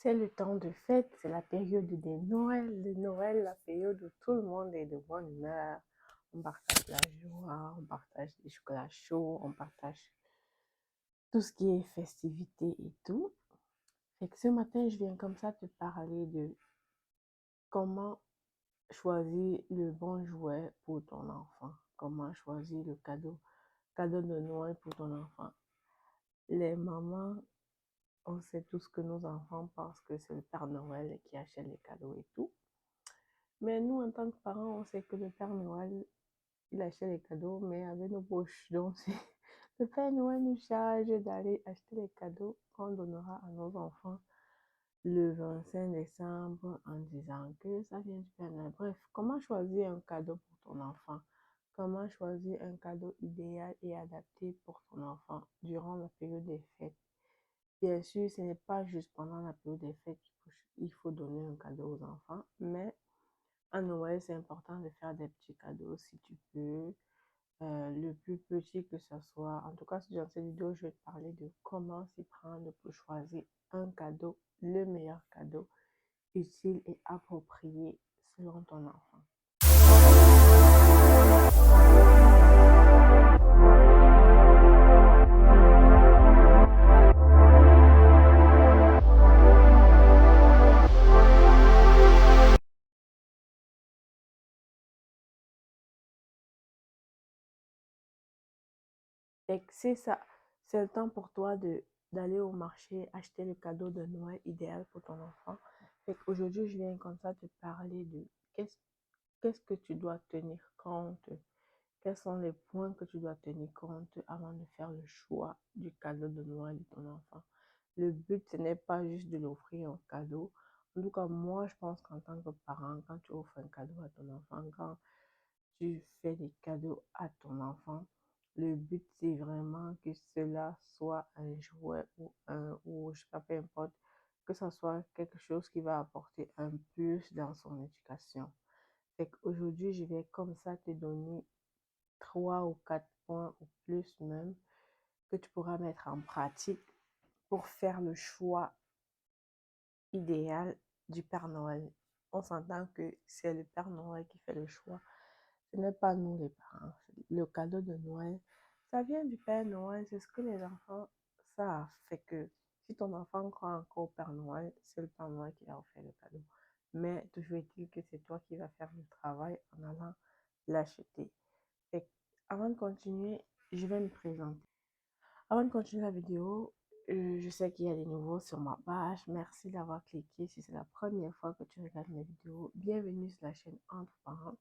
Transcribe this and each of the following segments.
C'est le temps de fête, c'est la période de Noël, la période où tout le monde est de bonne humeur. On partage la joie, on partage des chocolats chauds, on partage tout ce qui est festivité et tout. Fait que ce matin, je viens comme ça te parler de comment choisir le bon jouet pour ton enfant. Comment choisir le cadeau de Noël pour ton enfant. Les mamans, on sait tous que nos enfants pensent que c'est le Père Noël qui achète les cadeaux et tout. Mais nous, en tant que parents, on sait que le Père Noël, il achète les cadeaux, mais avec nos poches. Donc, le Père Noël nous charge d'aller acheter les cadeaux qu'on donnera à nos enfants le 25 décembre en disant que ça vient du Père Noël. Bref, comment choisir un cadeau pour ton enfant? Comment choisir un cadeau idéal et adapté pour ton enfant durant la période des fêtes? Bien sûr, ce n'est pas juste pendant la période des fêtes qu'il faut donner un cadeau aux enfants, mais à Noël, c'est important de faire des petits cadeaux si tu peux. Le plus petit que ce soit. En tout cas, dans cette vidéo, je vais te parler de comment s'y prendre pour choisir un cadeau, le meilleur cadeau, utile et approprié selon ton enfant. Et c'est ça, c'est le temps pour toi d'aller au marché, acheter le cadeau de Noël idéal pour ton enfant. Aujourd'hui, je viens comme ça te parler de qu'est-ce que tu dois tenir compte, quels sont les points que tu dois tenir compte avant de faire le choix du cadeau de Noël de ton enfant. Le but, ce n'est pas juste de l'offrir un cadeau. En tout cas, moi, je pense qu'en tant que parent, quand tu offres un cadeau à ton enfant, quand tu fais des cadeaux à ton enfant, le but, c'est vraiment que cela soit un jouet ou je sais pas, peu importe, que ce soit quelque chose qui va apporter un plus dans son éducation. Fait qu'aujourd'hui, je vais comme ça te donner 3 ou 4 points ou plus même que tu pourras mettre en pratique pour faire le choix idéal du Père Noël. On s'entend que c'est le Père Noël qui fait le choix. Ce n'est pas nous les parents. Le cadeau de Noël, ça vient du Père Noël. C'est ce que les enfants savent. Fait que si ton enfant croit encore au Père Noël, c'est le Père Noël qui a offert le cadeau. Mais toujours est-il que c'est toi qui vas faire le travail en allant l'acheter. Fait que avant de continuer, je vais me présenter. Avant de continuer la vidéo, je sais qu'il y a des nouveaux sur ma page. Merci d'avoir cliqué si c'est la première fois que tu regardes mes vidéos. Bienvenue sur la chaîne Entre Parents.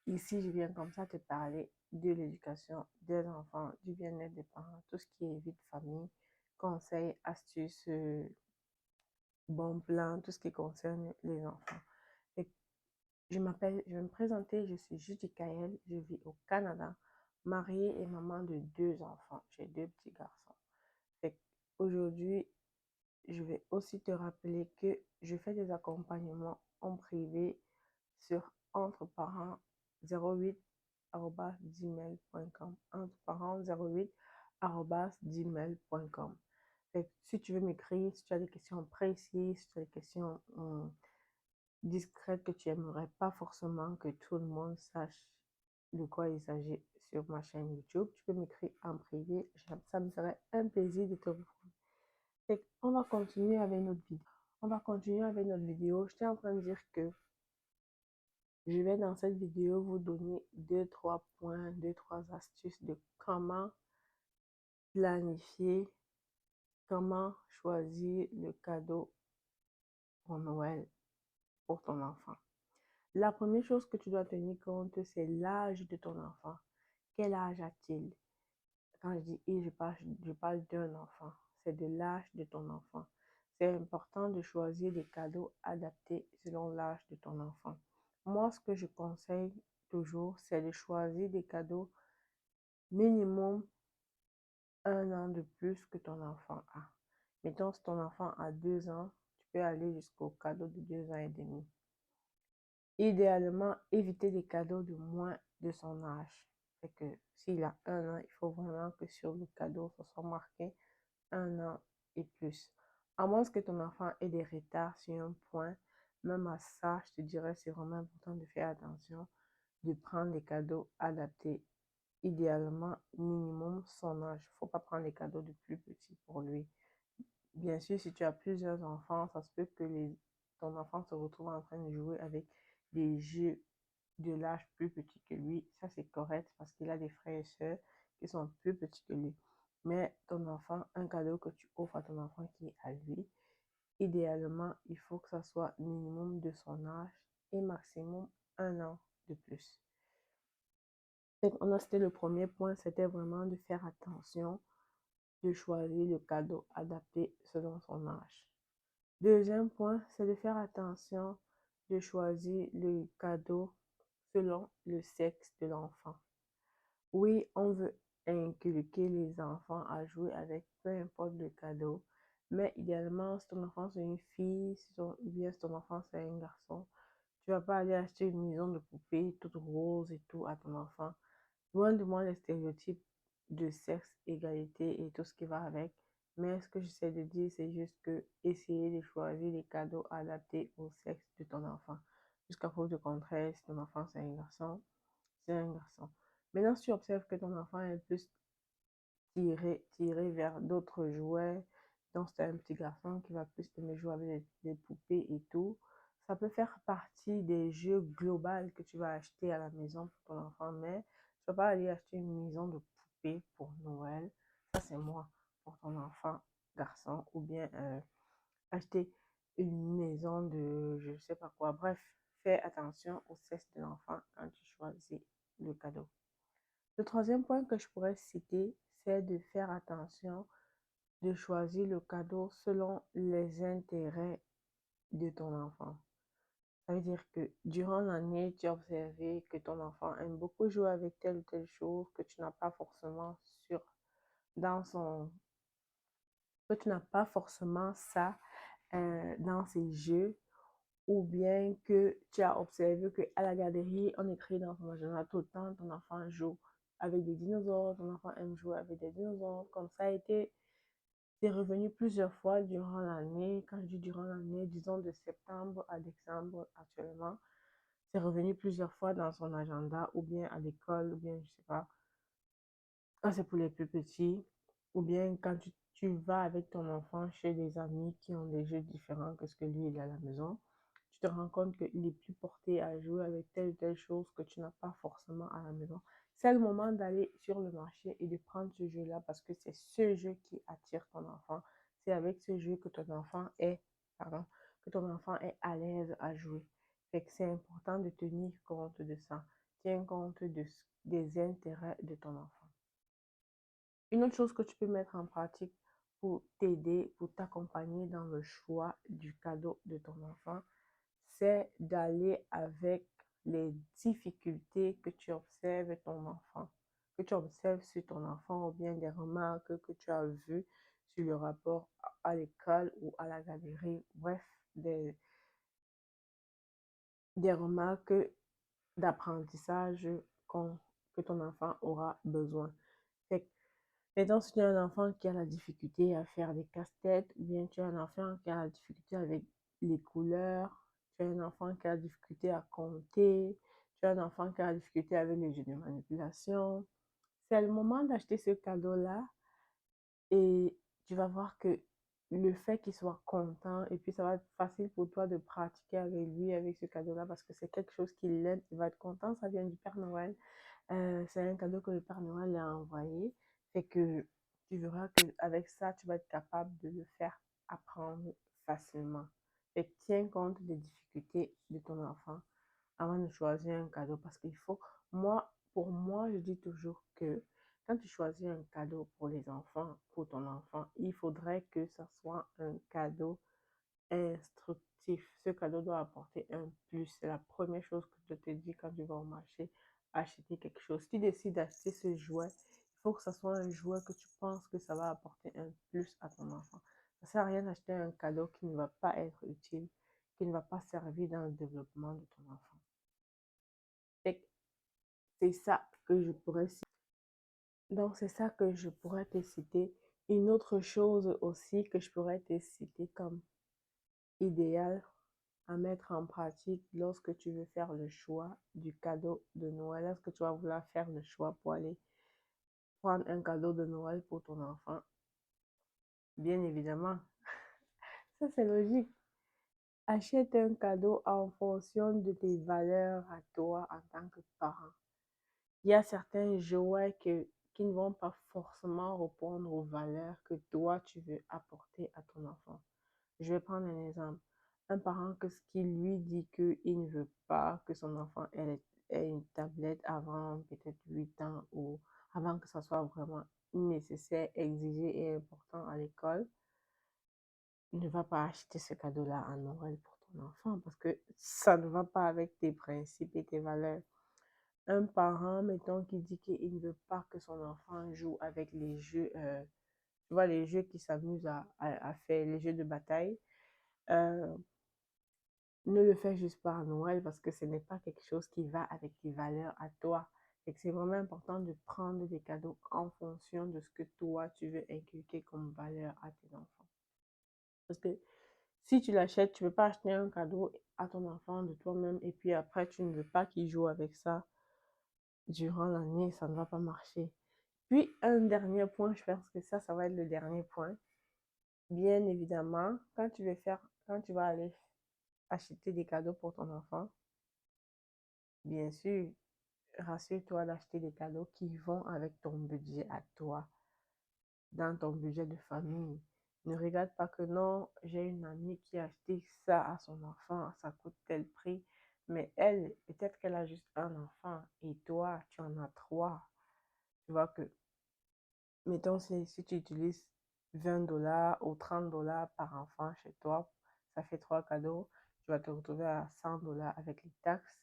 Ici, je viens comme ça te parler de l'éducation des enfants, du bien-être des parents, tout ce qui est vie de famille, conseils, astuces, bons plans, tout ce qui concerne les enfants. Et je vais me présenter, je suis Judy Kael, je vis au Canada, mariée et maman de 2 enfants. J'ai 2 petits garçons. Aujourd'hui, je vais aussi te rappeler que je fais des accompagnements en privé sur entreparents08@gmail.com. Entreparents08@gmail.com. Si tu veux m'écrire, si tu as des questions précises, si tu as des questions discrètes que tu aimerais pas forcément que tout le monde sache de quoi il s'agit sur ma chaîne YouTube, tu peux m'écrire en privé. Ça me ferait un plaisir de te répondre. On va continuer avec notre vidéo. J'étais en train de dire que je vais dans cette vidéo vous donner 2, 3 points, 2, 3 astuces de comment planifier, comment choisir le cadeau pour Noël pour ton enfant. La première chose que tu dois tenir compte, c'est l'âge de ton enfant. Quel âge a-t-il? Quand je dis il, je parle d'un enfant. C'est de l'âge de ton enfant. C'est important de choisir des cadeaux adaptés selon l'âge de ton enfant. Moi, ce que je conseille toujours, c'est de choisir des cadeaux minimum 1 an de plus que ton enfant a. Mettons, si ton enfant a 2 ans, tu peux aller jusqu'au cadeau de 2 ans et demi. Idéalement, éviter des cadeaux de moins de son âge. Fait que s'il a 1 an, il faut vraiment que sur le cadeau, ce soit marqué 1 an et plus. À moins que ton enfant ait des retards sur un point, même à ça, je te dirais, c'est vraiment important de faire attention, de prendre des cadeaux adaptés, idéalement minimum son âge. Il ne faut pas prendre des cadeaux de plus petits pour lui. Bien sûr, si tu as plusieurs enfants, ça se peut que ton enfant se retrouve en train de jouer avec des jeux de l'âge plus petit que lui. Ça, c'est correct parce qu'il a des frères et sœurs qui sont plus petits que lui. Mais ton enfant, un cadeau que tu offres à ton enfant qui est à lui, idéalement, il faut que ça soit minimum de son âge et maximum 1 an de plus. C'était le premier point, c'était vraiment de faire attention, de choisir le cadeau adapté selon son âge. Deuxième point, c'est de faire attention de choisir le cadeau selon le sexe de l'enfant. Oui, on veut inculquer les enfants à jouer avec peu importe le cadeau, mais idéalement, si ton enfant c'est une fille, ou bien si ton enfant c'est un garçon, tu vas pas aller acheter une maison de poupée toute rose et tout à ton enfant. Loin de moi les stéréotypes de sexe, égalité et tout ce qui va avec. Mais ce que j'essaie de dire, c'est juste que essayer de choisir les cadeaux adaptés au sexe de ton enfant. Jusqu'à preuve du contraire, si ton enfant c'est un garçon, c'est un garçon. Maintenant, si tu observes que ton enfant est plus tiré vers d'autres jouets, donc c'est un petit garçon qui va plus aimer jouer avec des poupées et tout, ça peut faire partie des jeux globaux que tu vas acheter à la maison pour ton enfant, mais tu ne vas pas aller acheter une maison de poupées pour Noël. Ça, c'est moi, pour ton enfant garçon, ou bien acheter une maison de je ne sais pas quoi. Bref, fais attention au sexe de l'enfant quand tu choisis le cadeau. Le troisième point que je pourrais citer, c'est de faire attention de choisir le cadeau selon les intérêts de ton enfant. Ça veut dire que durant l'année, tu as observé que ton enfant aime beaucoup jouer avec telle ou telle chose que tu n'as pas forcément sur dans son que tu n'as pas forcément ça dans ses jeux, ou bien que tu as observé qu'à la garderie, on écrit dans son agenda tout le temps, ton enfant joue avec des dinosaures, ton enfant aime jouer avec des dinosaures, comme ça a été, c'est revenu plusieurs fois durant l'année. Quand je dis durant l'année, disons de septembre à décembre actuellement, c'est revenu plusieurs fois dans son agenda, ou bien à l'école, ou bien je sais pas, quand c'est pour les plus petits, ou bien quand tu vas avec ton enfant chez des amis qui ont des jeux différents que ce que lui il a à la maison, tu te rends compte qu'il est plus porté à jouer avec telle ou telle chose que tu n'as pas forcément à la maison. C'est le moment d'aller sur le marché et de prendre ce jeu-là parce que c'est ce jeu qui attire ton enfant. C'est avec ce jeu que ton enfant est, pardon, que ton enfant est à l'aise à jouer. Fait que c'est important de tenir compte de ça. Tiens compte des intérêts de ton enfant. Une autre chose que tu peux mettre en pratique pour t'aider, pour t'accompagner dans le choix du cadeau de ton enfant, c'est d'aller avec les difficultés que tu observes ton enfant, que tu observes sur ton enfant, ou bien des remarques que tu as vues sur le rapport à l'école ou à la galerie, bref, des remarques d'apprentissage que ton enfant aura besoin. Fait Maintenant, si tu as un enfant qui a la difficulté à faire des casse-têtes, ou bien tu as un enfant qui a la difficulté avec les couleurs, tu as un enfant qui a la difficulté à compter, tu as un enfant qui a la difficulté avec les jeux de manipulation, c'est le moment d'acheter ce cadeau-là et tu vas voir que le fait qu'il soit content, et puis ça va être facile pour toi de pratiquer avec lui, avec ce cadeau-là, parce que c'est quelque chose qu'il aime, il va être content, ça vient du Père Noël. C'est un cadeau que le Père Noël a envoyé. Fait que tu verras qu'avec ça, tu vas être capable de le faire apprendre facilement. Fait que tiens compte des difficultés de ton enfant avant de choisir un cadeau. Parce qu'il faut, pour moi, je dis toujours que quand tu choisis un cadeau pour les enfants, pour ton enfant, il faudrait que ça soit un cadeau instructif. Ce cadeau doit apporter un plus. C'est la première chose que je te dis quand tu vas au marché acheter quelque chose. Si tu décides d'acheter ce jouet, il faut que ce soit un jouet que tu penses que ça va apporter un plus à ton enfant. Ça ne sert à rien d'acheter un cadeau qui ne va pas être utile, qui ne va pas servir dans le développement de ton enfant. C'est ça que je pourrais citer. Donc, c'est ça que je pourrais te citer Une autre chose aussi que je pourrais te citer comme idéal à mettre en pratique lorsque tu veux faire le choix du cadeau de Noël, lorsque tu vas vouloir faire le choix pour aller prendre un cadeau de Noël pour ton enfant, bien évidemment, ça c'est logique. Achète un cadeau en fonction de tes valeurs à toi en tant que parent. Il y a certains jouets qui ne vont pas forcément répondre aux valeurs que toi tu veux apporter à ton enfant. Je vais prendre un exemple. Un parent qui lui dit qu'il ne veut pas que son enfant ait une tablette avant peut-être 8 ans ou avant que ça soit vraiment nécessaire, exigé et important à l'école, ne va pas acheter ce cadeau-là à Noël pour ton enfant parce que ça ne va pas avec tes principes et tes valeurs. Un parent, mettons, qui dit qu'il ne veut pas que son enfant joue avec les jeux, tu vois, les jeux qui s'amusent à faire, les jeux de bataille, euh, ne le fais juste pas à Noël parce que ce n'est pas quelque chose qui va avec tes valeurs à toi. Et que c'est vraiment important de prendre des cadeaux en fonction de ce que toi, tu veux inculquer comme valeur à tes enfants. Parce que si tu l'achètes, tu ne peux pas acheter un cadeau à ton enfant de toi-même et puis après, tu ne veux pas qu'il joue avec ça durant l'année, ça ne va pas marcher. Puis, un dernier point, je pense que ça va être le dernier point. Bien évidemment, quand tu vas aller acheter des cadeaux pour ton enfant, bien sûr, rassure-toi d'acheter des cadeaux qui vont avec ton budget à toi, dans ton budget de famille. Ne regarde pas que non, j'ai une amie qui a acheté ça à son enfant, ça coûte tel prix, mais elle, peut-être qu'elle a juste un enfant et toi, tu en as trois. Tu vois que, mettons, si tu utilises 20 $ ou 30 $ par enfant chez toi, ça fait trois cadeaux, tu vas te retrouver à 100 $ avec les taxes.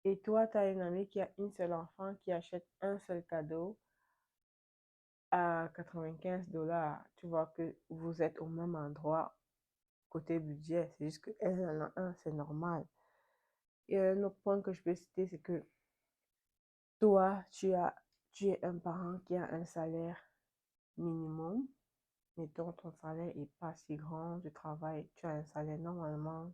Et toi, tu as une amie qui a une seule enfant qui achète un seul cadeau à 95 $. Tu vois que vous êtes au même endroit côté budget. C'est juste qu'elle en a un, c'est normal. Et un autre point que je peux citer, c'est que toi, tu es un parent qui a un salaire minimum. Mettons, ton salaire n'est pas si grand, tu travailles, tu as un salaire normalement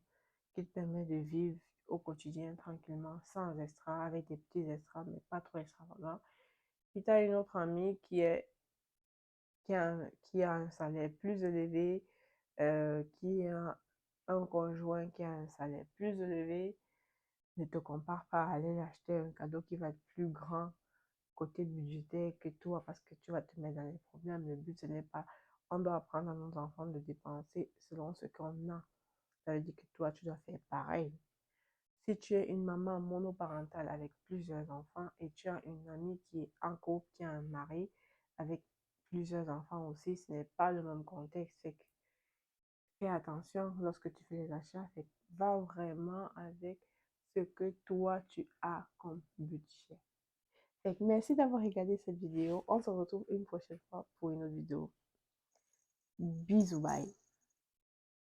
qui te permet de vivre au quotidien tranquillement, sans extra, avec des petits extras, mais pas trop extravagants. Puis tu as une autre amie qui a un salaire plus élevé, qui a un conjoint qui a un salaire plus élevé. Ne te compare pas à aller acheter un cadeau qui va être plus grand côté budgétaire que toi parce que tu vas te mettre dans les problèmes. Le but, ce n'est pas, on doit apprendre à nos enfants de dépenser selon ce qu'on a. Ça veut dire que toi, tu dois faire pareil. Si tu es une maman monoparentale avec plusieurs enfants et tu as une amie qui est en couple, qui a un mari avec plusieurs enfants aussi, ce n'est pas le même contexte. Fait que fais attention lorsque tu fais les achats. Fait que va vraiment avec ce que toi tu as comme budget. Fait que merci d'avoir regardé cette vidéo. On se retrouve une prochaine fois pour une autre vidéo. Bisous, bye.